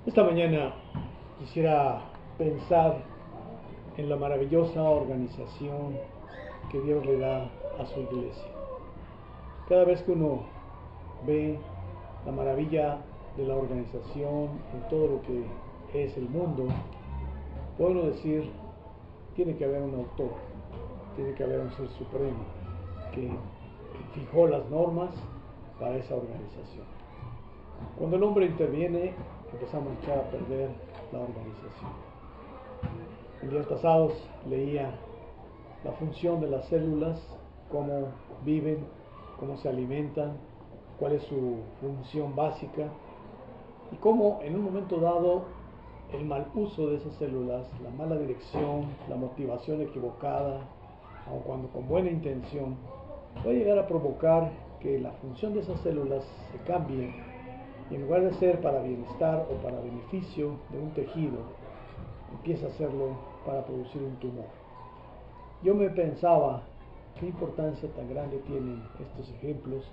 Esta mañana quisiera pensar en la maravillosa organización que Dios le da a su iglesia. Cada vez que uno ve la maravilla de la organización en todo lo que es el mundo, puede uno decir, tiene que haber un autor, tiene que haber un ser supremo que fijó las normas para esa organización. Cuando el hombre interviene, empezamos a echar a perder la organización. En días pasados leía la función de las células, cómo viven, cómo se alimentan, cuál es su función básica y cómo en un momento dado el mal uso de esas células, la mala dirección, la motivación equivocada, aun cuando con buena intención, puede llegar a provocar que la función de esas células se cambie y en lugar de ser para bienestar o para beneficio de un tejido, empieza a hacerlo para producir un tumor. Yo me pensaba, qué importancia tan grande tienen estos ejemplos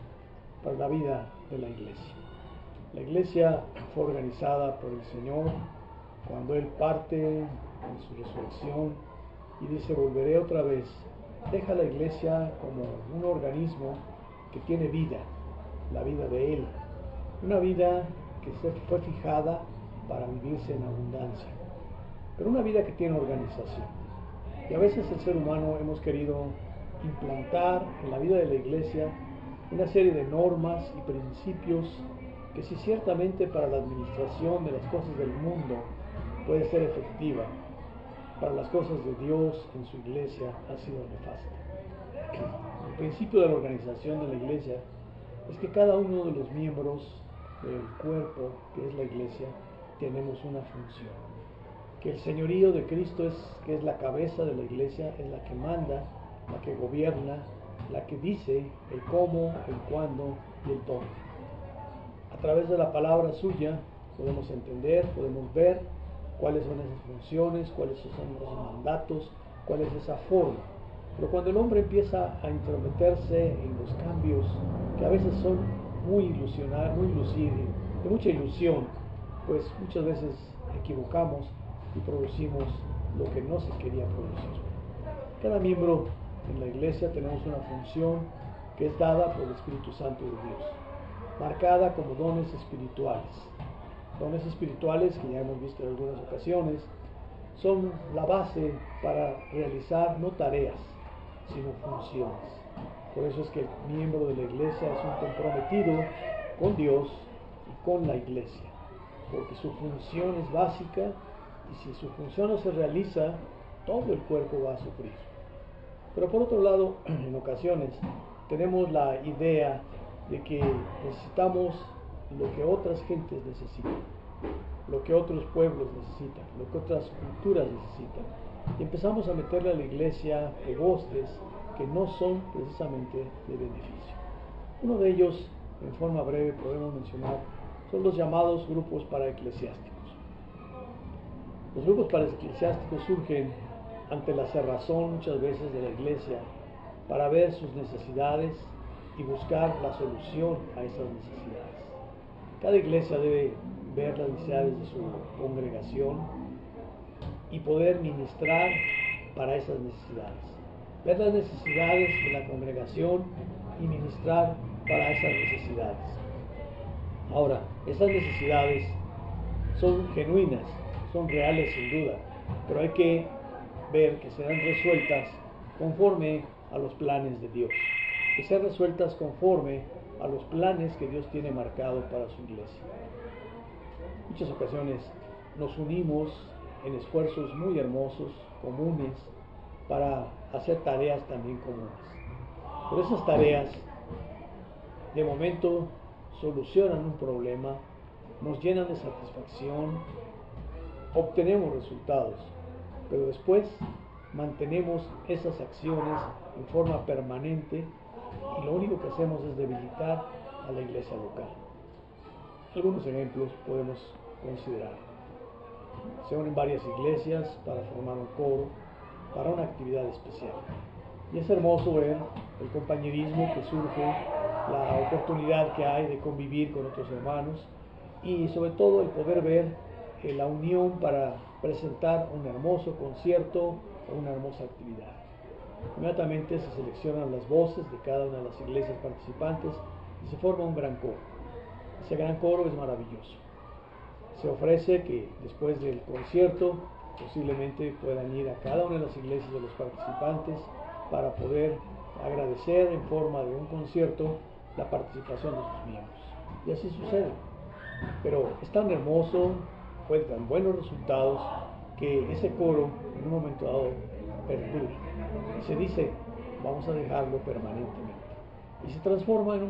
para la vida de la iglesia. La iglesia fue organizada por el Señor cuando Él parte en su resurrección y dice, volveré otra vez. Deja la iglesia como un organismo que tiene vida, la vida de Él. Una vida que fue fijada para vivirse en abundancia, pero una vida que tiene organización. Y a veces el ser humano hemos querido implantar en la vida de la iglesia una serie de normas y principios que sí ciertamente para la administración de las cosas del mundo puede ser efectiva, para las cosas de Dios en su iglesia ha sido nefasta. El principio de la organización de la iglesia es que cada uno de los miembros del cuerpo que es la iglesia tenemos una función, que el señorío de Cristo que es la cabeza de la iglesia, es la que manda, la que gobierna, la que dice el cómo, el cuándo y el dónde. A través de la palabra suya podemos entender, podemos ver cuáles son esas funciones, cuáles son los mandatos, cuál es esa forma. Pero cuando el hombre empieza a intrometerse en los cambios que a veces son muy de mucha ilusión, pues muchas veces equivocamos y producimos lo que no se quería producir. Cada miembro en la iglesia tenemos una función que es dada por el Espíritu Santo de Dios, marcada como dones espirituales. Dones espirituales que ya hemos visto en algunas ocasiones son la base para realizar no tareas, sino funciones. Por eso es que el miembro de la iglesia es un comprometido con Dios y con la iglesia, porque su función es básica y si su función no se realiza, todo el cuerpo va a sufrir. Pero por otro lado, en ocasiones tenemos la idea de que necesitamos lo que otras gentes necesitan, lo que otros pueblos necesitan, lo que otras culturas necesitan. Y empezamos a meterle a la iglesia pegostes que no son precisamente de beneficio. Uno de ellos, en forma breve podemos mencionar, son los llamados grupos paraeclesiásticos. Los grupos paraeclesiásticos surgen ante la cerrazón muchas veces de la iglesia para ver sus necesidades y buscar la solución a esas necesidades. Cada iglesia debe ver las necesidades de su congregación y poder ministrar para esas necesidades. Ver las necesidades de la congregación y ministrar para esas necesidades. Ahora, esas necesidades son genuinas, son reales sin duda, pero hay que ver que serán resueltas conforme a los planes de Dios, que sean resueltas conforme a los planes que Dios tiene marcado para su iglesia. En muchas ocasiones nos unimos en esfuerzos muy hermosos, comunes, para hacer tareas también comunes. Pero esas tareas, de momento, solucionan un problema, nos llenan de satisfacción, obtenemos resultados, pero después mantenemos esas acciones en forma permanente y lo único que hacemos es debilitar a la iglesia local. Algunos ejemplos podemos considerar. Se unen varias iglesias para formar un coro, para una actividad especial. Y es hermoso ver el compañerismo que surge, la oportunidad que hay de convivir con otros hermanos y sobre todo el poder ver la unión para presentar un hermoso concierto o una hermosa actividad. Inmediatamente se seleccionan las voces de cada una de las iglesias participantes y se forma un gran coro. Ese gran coro es maravilloso. Se ofrece que después del concierto posiblemente puedan ir a cada una de las iglesias de los participantes para poder agradecer en forma de un concierto la participación de sus miembros. Y así sucede. Pero es tan hermoso, fue tan buenos resultados, que ese coro en un momento dado perdura. Y se dice, vamos a dejarlo permanentemente. Y se transforma en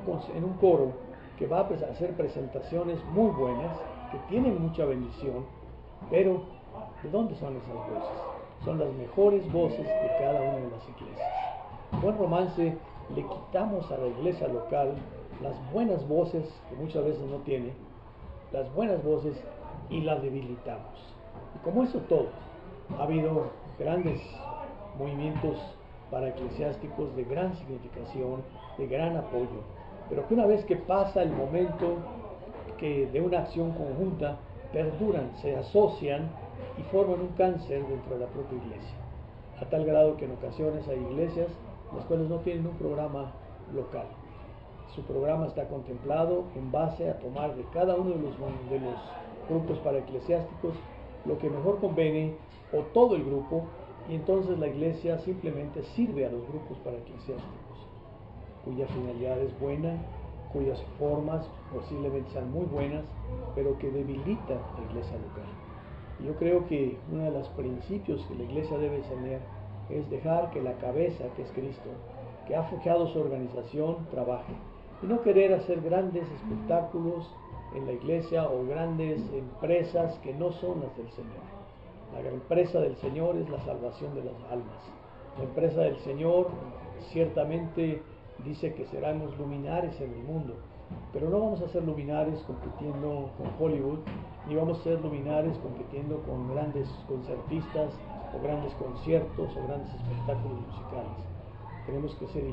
un coro que va a hacer presentaciones muy buenas, que tienen mucha bendición, pero ¿de dónde son esas voces? Son las mejores voces de cada una de las iglesias. En Buen Romance le quitamos a la iglesia local las buenas voces, que muchas veces no tiene, las buenas voces, y las debilitamos. Y como eso todo, ha habido grandes movimientos para eclesiásticos de gran significación, de gran apoyo, pero que una vez que pasa el momento que de una acción conjunta, perduran, se asocian y forman un cáncer dentro de la propia iglesia, a tal grado que en ocasiones hay iglesias las cuales no tienen un programa local. Su programa está contemplado en base a tomar de cada uno de los grupos para eclesiásticos lo que mejor conviene, o todo el grupo, y entonces la iglesia simplemente sirve a los grupos para eclesiásticos, cuya finalidad es buena, cuyas formas posiblemente sean muy buenas, pero que debilitan la iglesia local. Y yo creo que uno de los principios que la iglesia debe tener es dejar que la cabeza, que es Cristo, que ha fijado su organización, trabaje, y no querer hacer grandes espectáculos en la iglesia o grandes empresas que no son las del Señor. La empresa del Señor es la salvación de las almas. La empresa del Señor ciertamente dice que seremos luminares en el mundo, pero no vamos a ser luminares compitiendo con Hollywood, ni vamos a ser luminares compitiendo con grandes concertistas o grandes conciertos o grandes espectáculos musicales. Tenemos que ser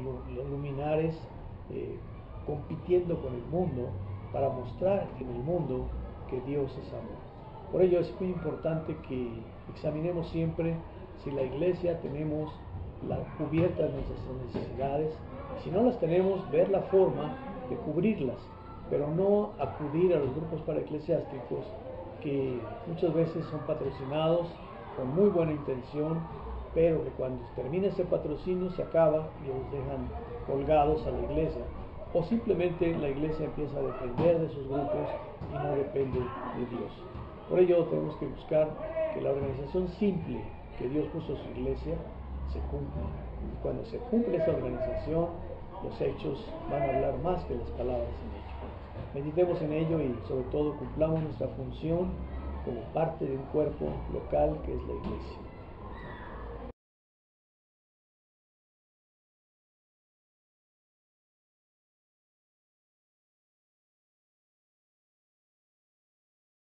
luminares compitiendo con el mundo para mostrar en el mundo que Dios es amor. Por ello es muy importante que examinemos siempre si la iglesia tenemos cubiertas nuestras necesidades. Si no las tenemos, ver la forma de cubrirlas, pero no acudir a los grupos para eclesiásticos que muchas veces son patrocinados con muy buena intención, pero que cuando termina ese patrocinio se acaba y los dejan colgados a la iglesia, o simplemente la iglesia empieza a depender de sus grupos y no depende de Dios. Por ello tenemos que buscar que la organización simple que Dios puso en su iglesia se cumpla. Y cuando se cumple esa organización, los hechos van a hablar más que las palabras en ello. Meditemos en ello y sobre todo cumplamos nuestra función como parte de un cuerpo local que es la iglesia.